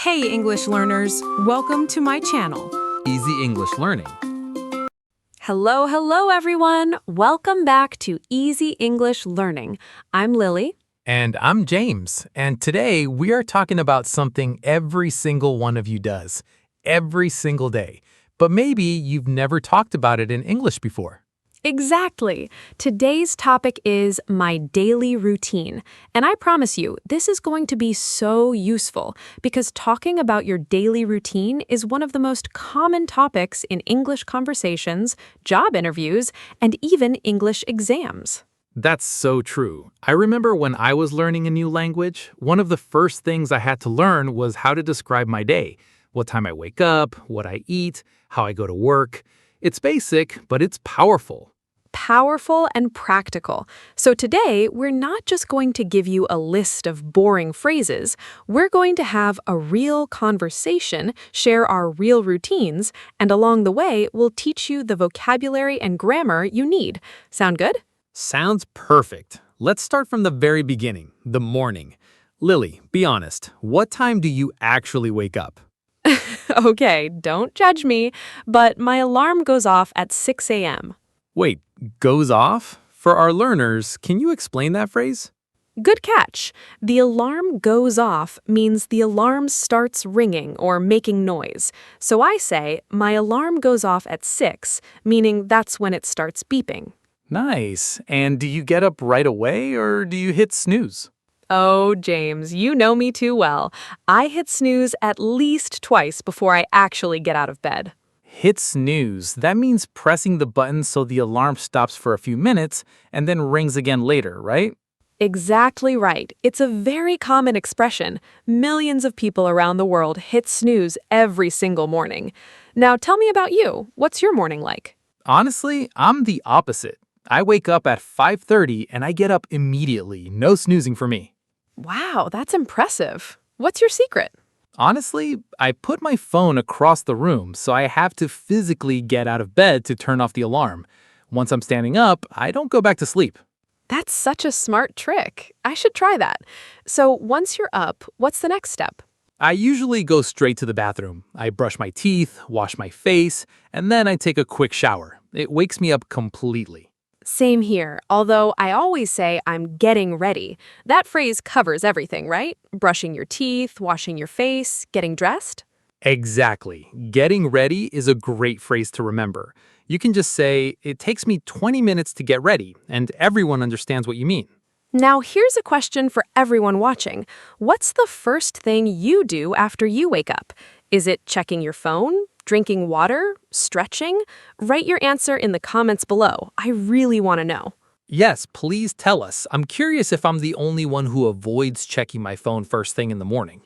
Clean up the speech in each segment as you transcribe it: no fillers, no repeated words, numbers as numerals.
Hey English learners, welcome to my channel. Easy English Learning. Hello everyone. Welcome back to Easy English Learning. I'm Lily. And I'm James, and today we are talking about something every single one of you does, every single day. But maybe you've never talked about it in English before. Exactly. Today's topic is my daily routine. And I promise you, this is going to be so useful because talking about your daily routine is one of the most common topics in English conversations, job interviews, and even English exams. That's so true. I remember when I was learning a new language, one of the first things I had to learn was how to describe my day, what time I wake up, what I eat, how I go to work. It's basic, but it's powerful. Powerful and practical. So today, we're not just going to give you a list of boring phrases. We're going to have a real conversation, share our real routines, and along the way, we'll teach you the vocabulary and grammar you need. Sound good? Sounds perfect. Let's start from the very beginning, the morning. Lily, be honest, what time do you actually wake up? Okay, don't judge me, but my alarm goes off at 6 a.m. Wait, goes off? For our learners, can you explain that phrase? Good catch. The alarm goes off means the alarm starts ringing or making noise. So I say, my alarm goes off at 6, meaning that's when it starts beeping. Nice. And do you get up right away or do you hit snooze? Oh, James, you know me too well. I hit snooze at least twice before I actually get out of bed. Hit snooze. That means pressing the button so the alarm stops for a few minutes and then rings again later, right? Exactly right. It's a very common expression. Millions of people around the world hit snooze every single morning. Now tell me about you. What's your morning like? Honestly, I'm the opposite. I wake up at 5:30 and I get up immediately. No snoozing for me. Wow, that's impressive. What's your secret? Honestly, I put my phone across the room, so I have to physically get out of bed to turn off the alarm. Once I'm standing up, I don't go back to sleep. That's such a smart trick. I should try that. So once you're up, what's the next step? I usually go straight to the bathroom. I brush my teeth, wash my face, and then I take a quick shower. It wakes me up completely. Same here, although I always say I'm getting ready. That phrase covers everything, right? Brushing your teeth, washing your face, getting dressed. Exactly. Getting ready is a great phrase to remember. You can just say, it takes me 20 minutes to get ready, and everyone understands what you mean. Now, here's a question for everyone watching. What's the first thing you do after you wake up? Is it checking your phone? Drinking water? Stretching? Write your answer in the comments below. I really want to know. Yes, please tell us. I'm curious if I'm the only one who avoids checking my phone first thing in the morning.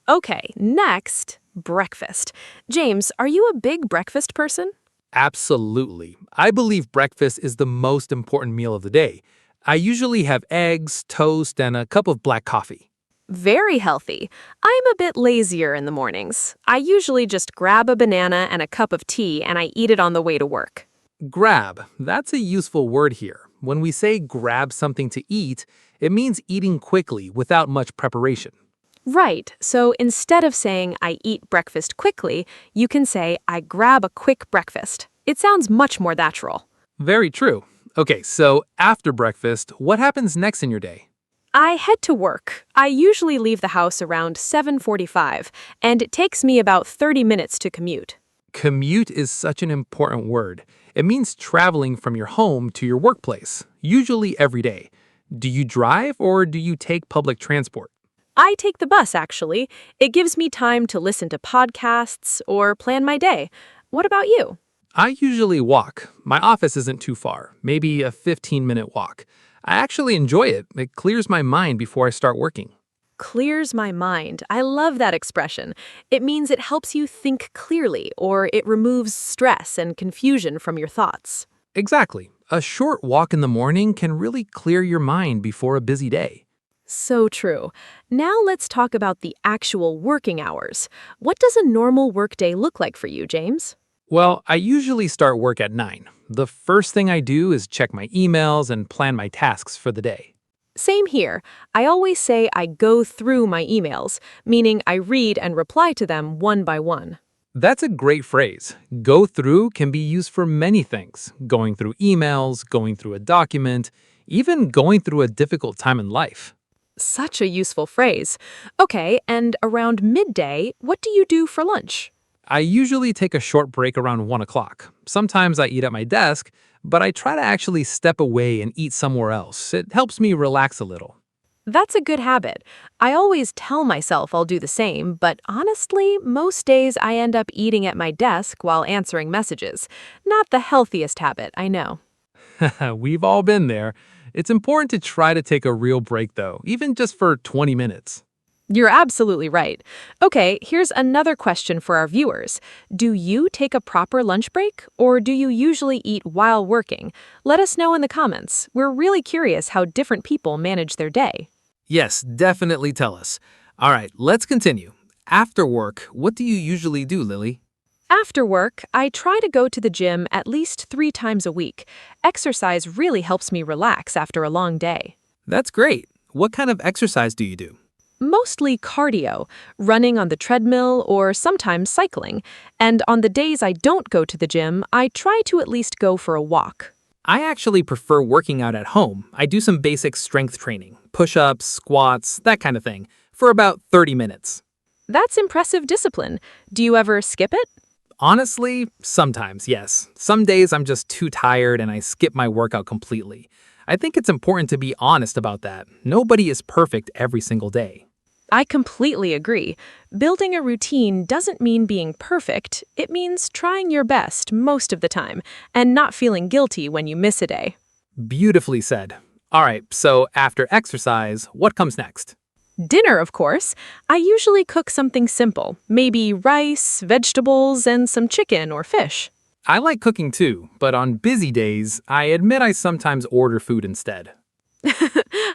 Okay, next, breakfast. James, are you a big breakfast person? Absolutely. I believe breakfast is the most important meal of the day. I usually have eggs, toast, and a cup of black coffee. Very healthy. I'm a bit lazier in the mornings. I usually just grab a banana and a cup of tea and I eat it on the way to work. Grab. That's a useful word here. When we say grab something to eat, it means eating quickly without much preparation. Right, so instead of saying I eat breakfast quickly, you can say I grab a quick breakfast. It sounds much more natural. Very true. Okay, so after breakfast, what happens next in your day? I head to work. I usually leave the house around 7:45, and it takes me about 30 minutes to commute. Commute is such an important word. It means traveling from your home to your workplace, usually every day. Do you drive or do you take public transport? I take the bus, actually. It gives me time to listen to podcasts or plan my day. What about you? I usually walk. My office isn't too far, maybe a 15-minute walk. I actually enjoy it. It clears my mind before I start working. Clears my mind. I love that expression. It means it helps you think clearly, or it removes stress and confusion from your thoughts. Exactly. A short walk in the morning can really clear your mind before a busy day. So true. Now let's talk about the actual working hours. What does a normal workday look like for you, James? Well, I usually start work at 9. The first thing I do is check my emails and plan my tasks for the day. Same here. I always say I go through my emails, meaning I read and reply to them one by one. That's a great phrase. Go through can be used for many things. Going through emails, going through a document, even going through a difficult time in life. Such a useful phrase. Okay, and around midday, what do you do for lunch? I usually take a short break around 1 o'clock. Sometimes I eat at my desk, but I try to actually step away and eat somewhere else. It helps me relax a little. That's a good habit. I always tell myself I'll do the same, but honestly, most days I end up eating at my desk while answering messages. Not the healthiest habit, I know. We've all been there. It's important to try to take a real break, though, even just for 20 minutes. You're absolutely right. Okay, here's another question for our viewers. Do you take a proper lunch break, or do you usually eat while working? Let us know in the comments. We're really curious how different people manage their day. Yes, definitely tell us. All right, let's continue. After work, what do you usually do, Lily? After work, I try to go to the gym at least 3 times a week. Exercise really helps me relax after a long day. That's great. What kind of exercise do you do? Mostly cardio, running on the treadmill or sometimes cycling. And on the days I don't go to the gym, I try to at least go for a walk. I actually prefer working out at home. I do some basic strength training, push-ups, squats, that kind of thing, for about 30 minutes. That's impressive discipline. Do you ever skip it? Honestly, sometimes, yes. Some days I'm just too tired and I skip my workout completely. I think it's important to be honest about that. Nobody is perfect every single day. I completely agree. Building a routine doesn't mean being perfect. It means trying your best most of the time and not feeling guilty when you miss a day. Beautifully said. All right, so after exercise, what comes next? Dinner, of course. I usually cook something simple, maybe rice, vegetables, and some chicken or fish. I like cooking too, but on busy days, I admit I sometimes order food instead.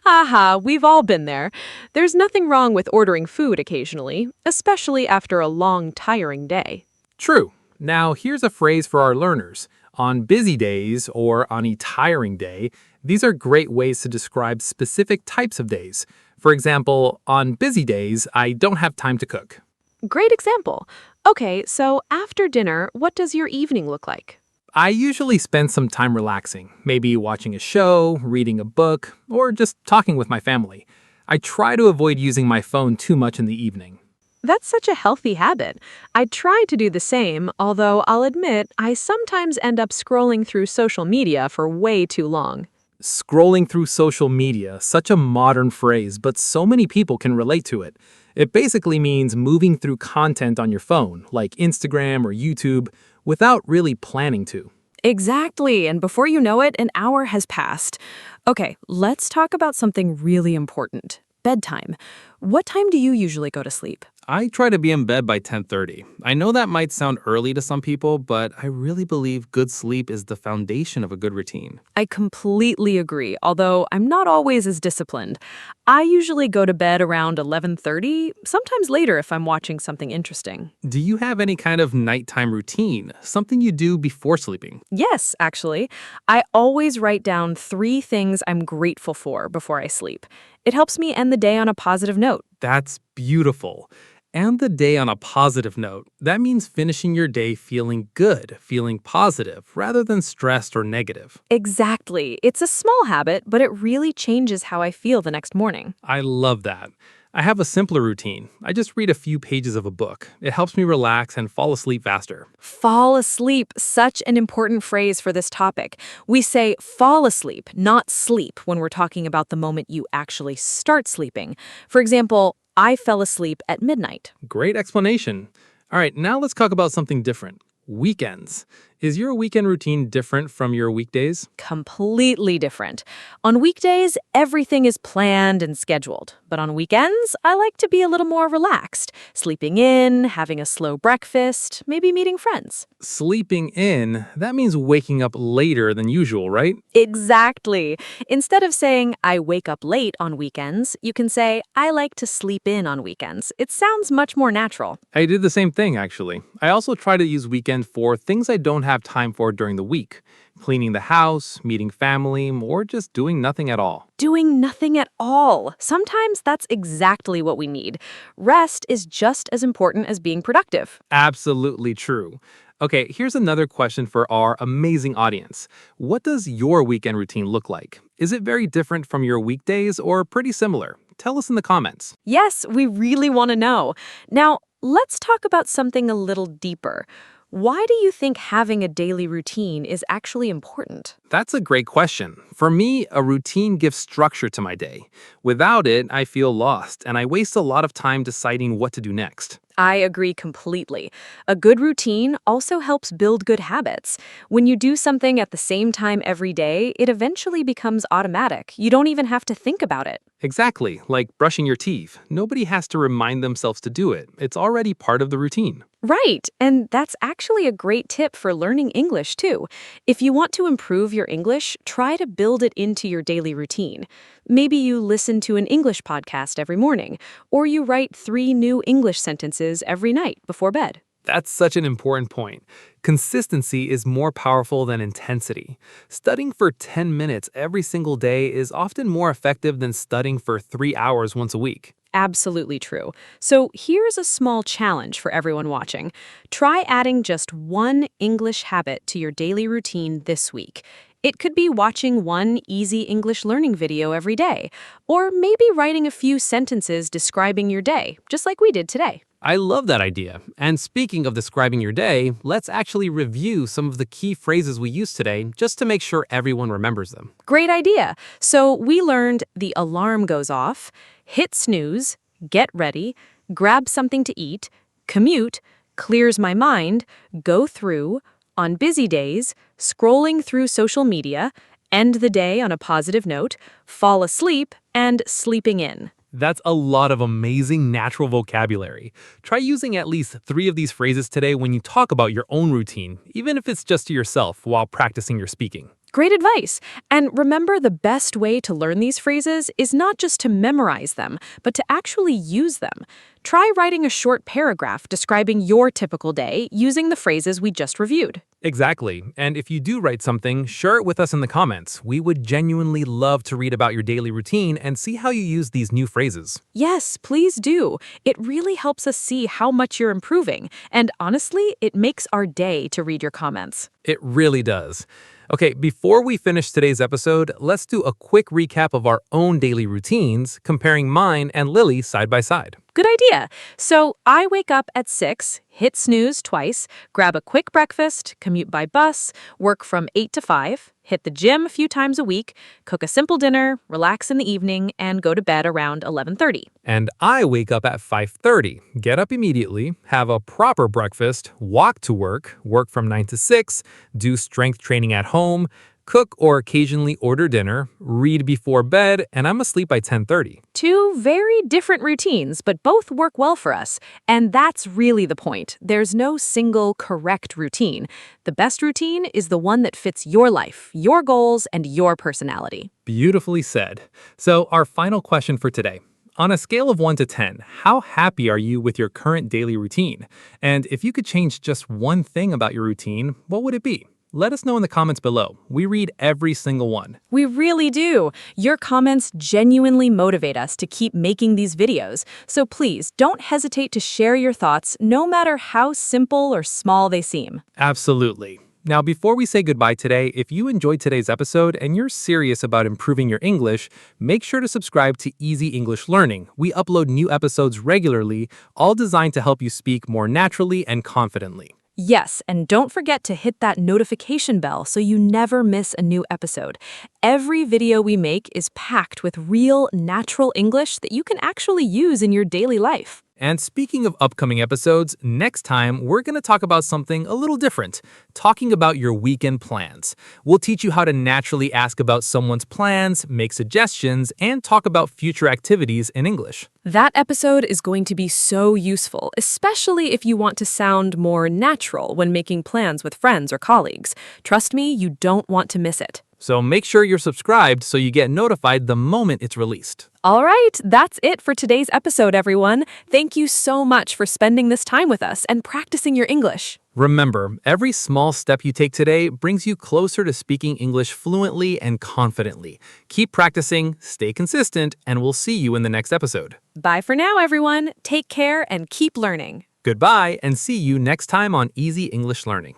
Haha, we've all been there. There's nothing wrong with ordering food occasionally, especially after a long, tiring day. True. Now, here's a phrase for our learners. On busy days or on a tiring day, these are great ways to describe specific types of days. For example, on busy days, I don't have time to cook. Great example. Okay, so after dinner, what does your evening look like? I usually spend some time relaxing, maybe watching a show, reading a book, or just talking with my family. I try to avoid using my phone too much in the evening. That's such a healthy habit. I try to do the same, although I'll admit I sometimes end up scrolling through social media for way too long. Scrolling through social media, such a modern phrase, but so many people can relate to it. It basically means moving through content on your phone, like Instagram or YouTube, without really planning to. Exactly, and before you know it, an hour has passed. Okay, let's talk about something really important. Bedtime. What time do you usually go to sleep? I try to be in bed by 10:30. I know that might sound early to some people, but I really believe good sleep is the foundation of a good routine. I completely agree, although I'm not always as disciplined. I usually go to bed around 11:30, sometimes later if I'm watching something interesting. Do you have any kind of nighttime routine, something you do before sleeping? Yes, actually. I always write down 3 things I'm grateful for before I sleep. It helps me end the day on a positive note. That's beautiful. And the day on a positive note. That means finishing your day feeling good, feeling positive, rather than stressed or negative. Exactly. It's a small habit, but it really changes how I feel the next morning. I love that. I have a simpler routine. I just read a few pages of a book. It helps me relax and fall asleep faster. Fall asleep, such an important phrase for this topic. We say fall asleep, not sleep, when we're talking about the moment you actually start sleeping. For example, I fell asleep at midnight. Great explanation. All right, now let's talk about something different. Weekends. Is your weekend routine different from your weekdays? Completely different. On weekdays, everything is planned and scheduled. But on weekends, I like to be a little more relaxed, sleeping in, having a slow breakfast, maybe meeting friends. Sleeping in, that means waking up later than usual, right? Exactly. Instead of saying, I wake up late on weekends, you can say, I like to sleep in on weekends. It sounds much more natural. I did the same thing, actually. I also try to use weekend for things I don't have time for during the week. Cleaning the house, meeting family, or just doing nothing at all. Doing nothing at all. Sometimes that's exactly what we need. Rest is just as important as being productive. Absolutely true. Okay, here's another question for our amazing audience. What does your weekend routine look like? Is it very different from your weekdays or pretty similar? Tell us in the comments. Yes, we really want to know. Now, let's talk about something a little deeper. Why do you think having a daily routine is actually important? That's a great question. For me, a routine gives structure to my day. Without it, I feel lost, and I waste a lot of time deciding what to do next. I agree completely. A good routine also helps build good habits. When you do something at the same time every day, it eventually becomes automatic. You don't even have to think about it. Exactly, like brushing your teeth. Nobody has to remind themselves to do it. It's already part of the routine. Right, and that's actually a great tip for learning English too. If you want to improve your English, try to build it into your daily routine. Maybe you listen to an English podcast every morning, or you write 3 new English sentences every night before bed. That's such an important point. Consistency is more powerful than intensity. Studying for 10 minutes every single day is often more effective than studying for 3 hours once a week. Absolutely true. So here's a small challenge for everyone watching. Try adding just one English habit to your daily routine this week. It could be watching one easy English learning video every day, or maybe writing a few sentences describing your day, just like we did today. I love that idea. And speaking of describing your day, let's actually review some of the key phrases we used today just to make sure everyone remembers them. Great idea. So we learned the alarm goes off, hit snooze, get ready, grab something to eat, commute, clears my mind, go through, on busy days, scrolling through social media, end the day on a positive note, fall asleep, and sleeping in. That's a lot of amazing natural vocabulary. Try using at least 3 of these phrases today when you talk about your own routine, even if it's just to yourself while practicing your speaking. Great advice. And remember, the best way to learn these phrases is not just to memorize them, but to actually use them. Try writing a short paragraph describing your typical day using the phrases we just reviewed. Exactly. And if you do write something, share it with us in the comments. We would genuinely love to read about your daily routine and see how you use these new phrases. Yes, please do. It really helps us see how much you're improving. And honestly, it makes our day to read your comments. It really does. Okay, before we finish today's episode, let's do a quick recap of our own daily routines, comparing mine and Lily side by side. Good idea. So I wake up at 6, hit snooze twice, grab a quick breakfast, commute by bus, work from 8 to 5, hit the gym a few times a week, cook a simple dinner, relax in the evening, and go to bed around 11:30. And I wake up at 5:30, get up immediately, have a proper breakfast, walk to work, work from 9 to 6, do strength training at home, cook or occasionally order dinner, read before bed, and I'm asleep by 10:30. 2 very different routines, but both work well for us. And that's really the point. There's no single correct routine. The best routine is the one that fits your life, your goals, and your personality. Beautifully said. So our final question for today. On a scale of 1 to 10, how happy are you with your current daily routine? And if you could change just one thing about your routine, what would it be? Let us know in the comments below. We read every single one. We really do. Your comments genuinely motivate us to keep making these videos. So please don't hesitate to share your thoughts, no matter how simple or small they seem. Absolutely. Now, before we say goodbye today, if you enjoyed today's episode and you're serious about improving your English, make sure to subscribe to Easy English Learning. We upload new episodes regularly, all designed to help you speak more naturally and confidently. Yes, and don't forget to hit that notification bell so you never miss a new episode. Every video we make is packed with real, natural English that you can actually use in your daily life. And speaking of upcoming episodes, next time we're going to talk about something a little different, talking about your weekend plans. We'll teach you how to naturally ask about someone's plans, make suggestions, and talk about future activities in English. That episode is going to be so useful, especially if you want to sound more natural when making plans with friends or colleagues. Trust me, you don't want to miss it. So make sure you're subscribed so you get notified the moment it's released. All right, that's it for today's episode, everyone. Thank you so much for spending this time with us and practicing your English. Remember, every small step you take today brings you closer to speaking English fluently and confidently. Keep practicing, stay consistent, and we'll see you in the next episode. Bye for now, everyone. Take care and keep learning. Goodbye, and see you next time on Easy English Learning.